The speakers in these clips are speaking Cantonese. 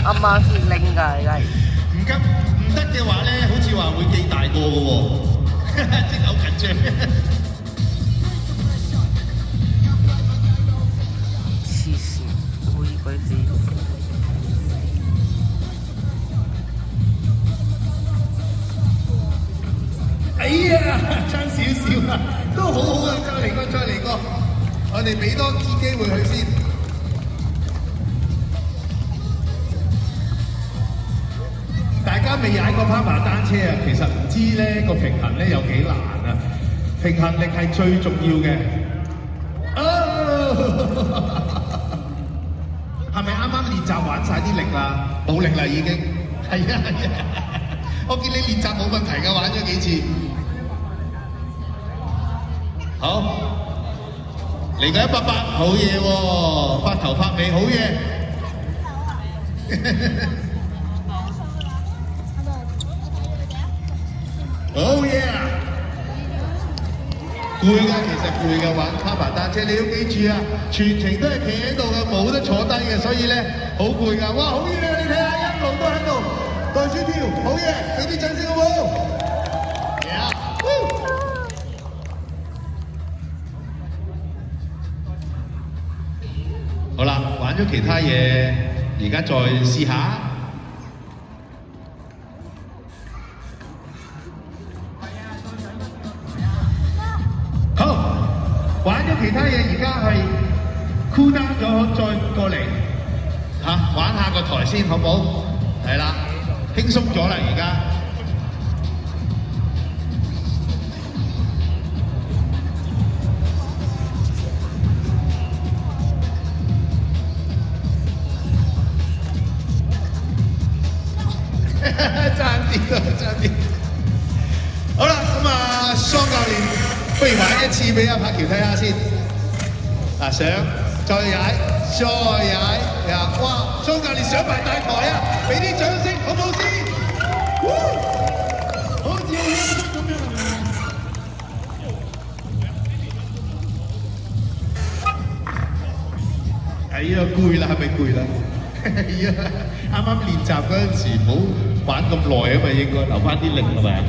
啱啱先拎㗎，而家。唔得嘅話咧，好似話會記大個嘅喎，真係好緊張。黐線，好易鬼死。哎呀，爭少少啊，都好好啊，再嚟過，再嚟過，我哋俾多次機會佢先。大家未踩過攀爬單車啊，其實唔知咧個平衡咧有幾難啊，平衡力係最重要嘅。係咪啱啱練習玩晒啲力啦？冇力啦已經。係啊係啊，我見你練習冇問題㗎，玩咗幾次。好，嚟個100，好嘢喎，發頭發尾，好嘢。好嘢啊！攰㗎，其實攰㗎，玩攀爬單車你要記住啊，全程都係企喺度嘅，冇得坐低嘅，所以咧好攰㗎。哇，好嘢啊！你睇下一路都喺度袋鼠跳，好嘢，俾啲掌聲好冇？好啦，玩咗其他嘢，而家再試下。好，玩咗其他嘢，而家係 cool down 咗，再過嚟玩下個台先，好唔好？係啦，輕鬆咗啦，而家。爭啲啦，爭啲。好啦，咁啊，桑教練，不如玩一次俾阿柏橋睇下先。嗱，上，再踩，再踩，哇！桑教練上埋大台啊，俾啲掌聲好唔好先？好似好輕鬆咁樣。哎呀，攰啦，係咪攰啦？係啊，啱啱練習嗰陣時唔好玩咁耐啊嘛，應該留翻啲力係咪？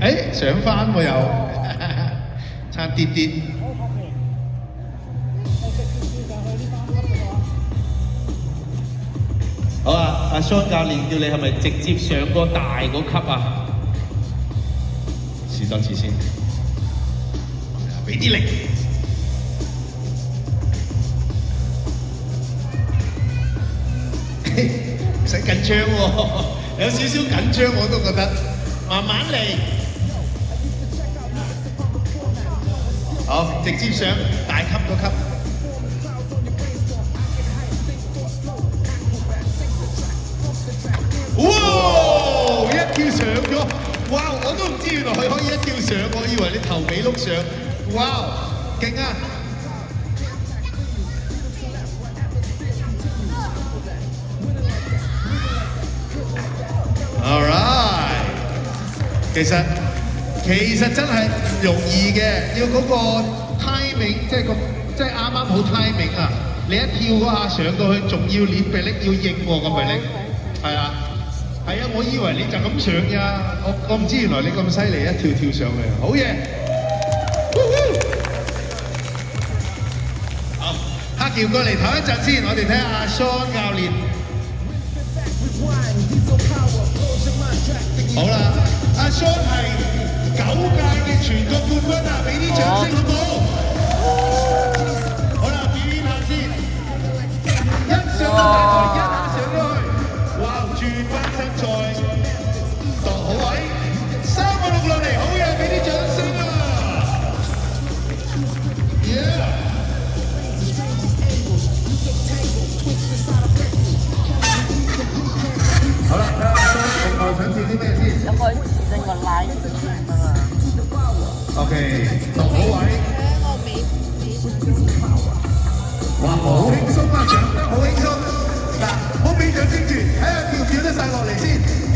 係，上翻喎又，差啲啲。好啊，阿 Sean 教練叫你係咪直接上個大嗰級啊？試多次先，俾啲力。唔使緊張喎，有少少緊張我都覺得，慢慢嚟。好，直接上大級嗰級。哇！一跳上咗，哇！我都唔知原來佢可以一跳上，我以為你頭尾碌上。哇！勁啊！All right， 其實真係唔容易嘅，要嗰個 timing， 即係啱啱好 timing 啊！你一跳嗰下上到去，仲要練臂力要應喎，個臂力係啊。係啊，我以為你就咁上咋，我唔知原來你咁犀利，一跳跳上去，好嘢！好，黑橋過嚟唞一陣先，我哋睇下阿 Sean 教練。好啦，阿 Sean 係9屆嘅全國冠軍啊，俾啲掌聲好唔好？好啦，表演下先，一上到大台，一下上咗去，哇！轉翻身再度好位，3個6落嚟，好嘢，俾啲掌聲啊 ！Yeah！ 好啦，睇下另外想跳啲咩先？有個整個拉線啊嘛。OK， 度好位。哇，好輕鬆啊，掌得好輕鬆。嗱，唔好俾掌聲住，睇下跳唔跳得晒落嚟先。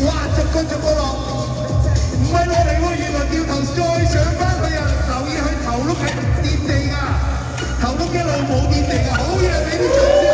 哇，逐個觀眾嗰度，唔係落嚟喎，原來掉頭再上翻去啊！留意佢頭碌係掂地㗎，頭碌一路冇掂地㗎，好嘢，俾啲掌聲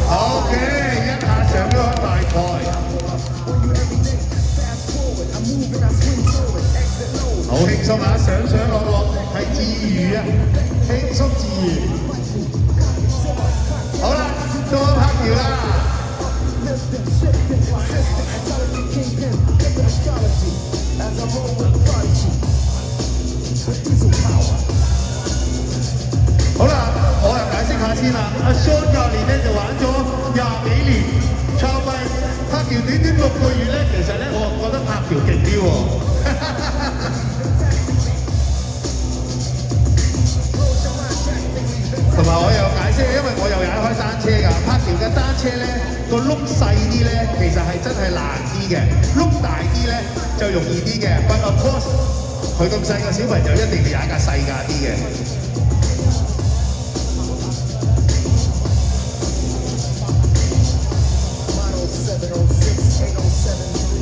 ！OK， 一下上咗大台。好輕鬆啊！上落係自如啊，輕鬆自如。好啦，到我拍條啦。好啦，我又解釋下先啦。阿 Sean 教練咧就玩咗20幾年，創辦拍條短短6個月咧，其實咧我覺得拍條勁啲喎。同埋我又解釋，因為我又踩開單車㗎，拍條嘅單車咧個轆細啲咧，其實係真係難啲嘅，轆大啲咧就容易啲嘅。But of course，佢咁細個小朋友一定要踩架細架啲嘅。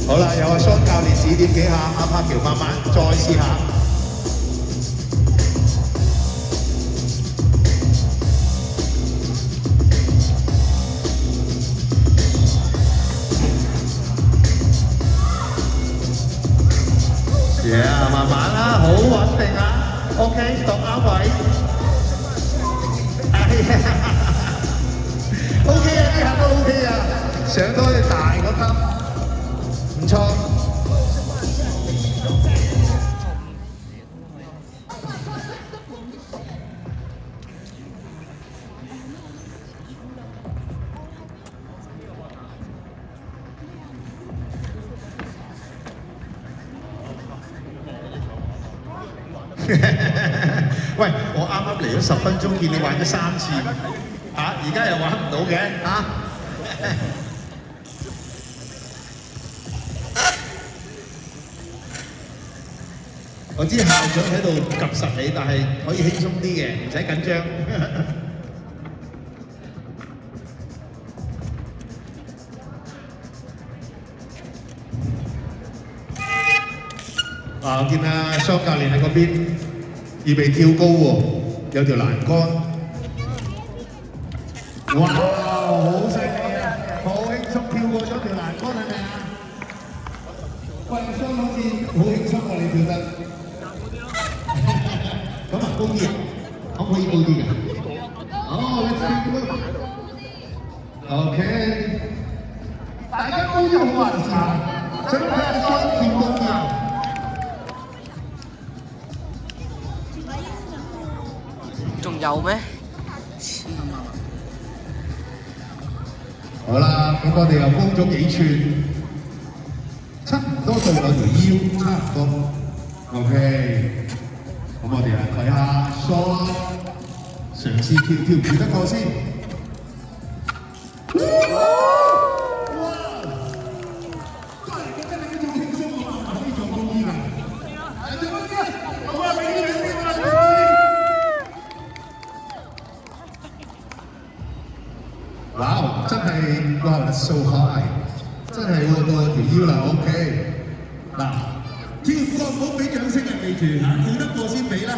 好啦，有阿 Sean 教練指點幾下，阿柏橋慢慢再試下。慢慢啦，好穩定啊。OK， 度啱位。OK 啊，呢下都 OK 啊，上到去大嗰級，唔錯。喂，我啱啱嚟咗10分鐘，見你玩咗3次，而家又玩唔到嘅我知校長喺度及實你，但係可以輕鬆啲嘅，唔使緊張。我見阿雙教練喺嗰邊預備跳高喎，有條欄杆。哇！好犀利啊！好輕鬆跳過咗條欄杆係咪啊？喂，雙好似好輕鬆喎，你跳得。咁啊，高啲啊？可唔可以高啲㗎？哦 ，let's OK。大家高啲好還是想睇下雙跳高啲啊？仲有咩？好啦，咁我哋又高咗幾寸，差唔多對我條腰差唔多。OK， 咁我哋嚟睇下 Sean 嘗試跳唔跳得過先。哇！真係哇 ，so high， 真係喎到條腰啦 ，OK。嗱，跳過唔好俾掌聲人哋住，跳得過先俾啦。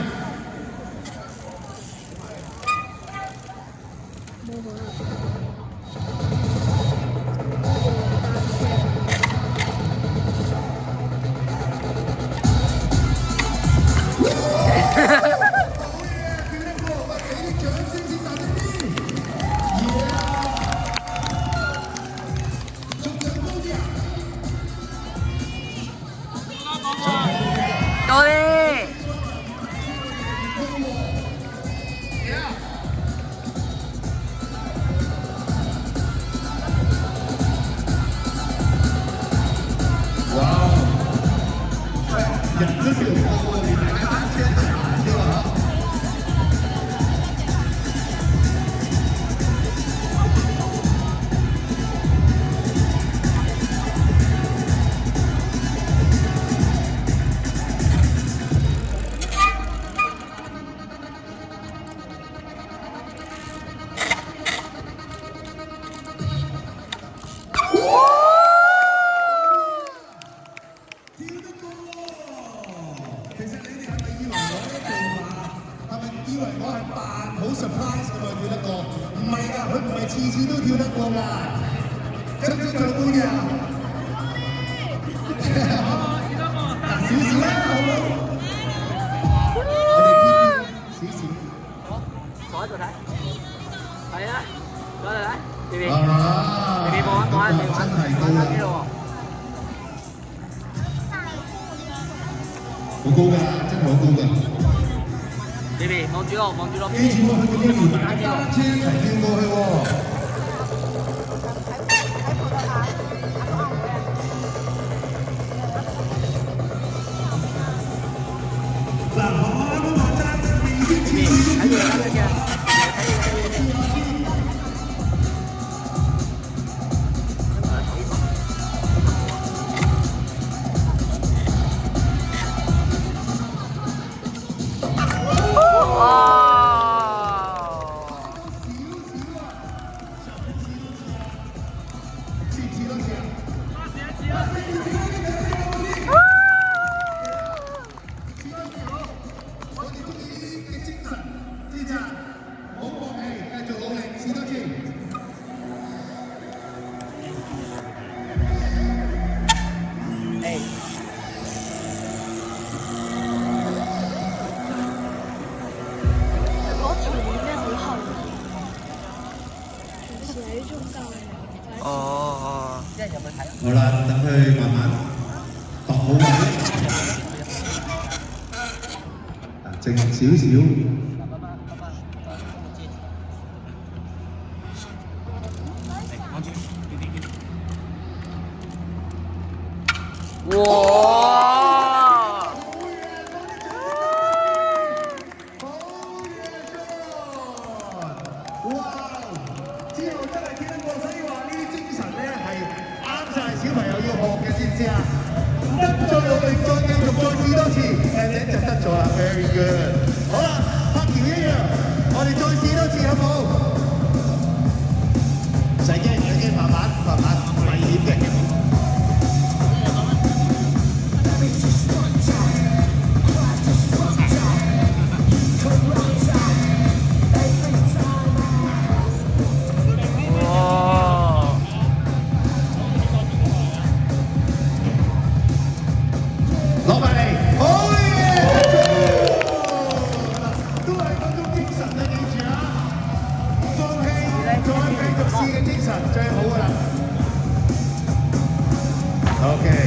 多啲。哇！人都跳唔過，連大家單車一齊行啫嘛〜surprise 咁啊跳得過，唔係㗎，佢唔係次次都跳得過㗎，識唔識做姑娘？嗱少少啦，好唔好？我哋少少。坐喺度睇，係啊，坐喺度睇，B B，啊， B B 望一望，你玩真係高玩啊！機咯好高㗎，真係好高㗎。喎，B B 望住咯，望住咯記住喎，佢哋要踩單車一齊跳過去喎。嗱，我啱啱話齋，已經次次都跳得過。哦，即係入去睇。好啦，等佢慢慢度好位，靜少少。哇！哇！之後真係見得過，所以話呢啲精神咧係啱晒小朋友要學嘅，知唔知啊？唔得，再努力，再繼續，再試多次，誒你就得咗啦 ，very good。好啦，拍橋一樣，我哋再試多次好冇？唔使驚，唔使驚，慢慢，危險嘅。攞埋嚟，好嘢！都係嗰種精神啊，記住啊！放棄，再繼續試嘅精神最好㗎啦。OK。